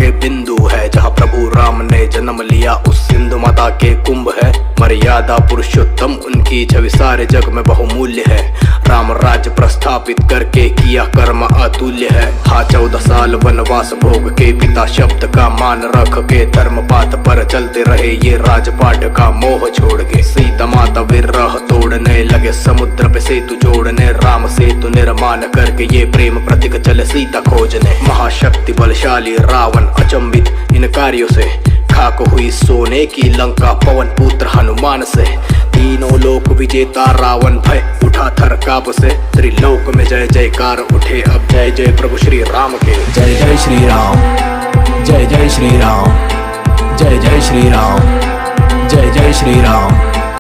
के बिंदु है, जहाँ प्रभु राम ने जन्म लिया उस सिंधु माता के कुंभ है। मर्यादा पुरुषोत्तम उनकी छवि सारे जग में बहुमूल्य है। राम राज्य प्रस्थापित करके किया कर्म अतुल्य है। हाँ 14 साल वनवास भोग के पिता शब्द का मान रख के धर्म पात पर चलते रहे ये राजपाट का मोह छोड़ के। सीता माता विरह तोड़ने लगे समुद्र पे सेतु जोड़ने, राम सेतु निर्माण करके ये प्रेम प्रतीक चले सीता खोजने। महाशक्ति बलशाली रावण अचंभित इन कार्यों से, खाक हुई सोने की लंका पवन पुत्र हनुमान से। तीनों लोक विजेता रावण भय उठा थर काप से, त्रिलोक में जय जयकार उठे अब जय जय प्रभु श्री राम के। जय जय श्री राम, जय जय श्री राम, जय जय श्री राम, जय जय श्री राम।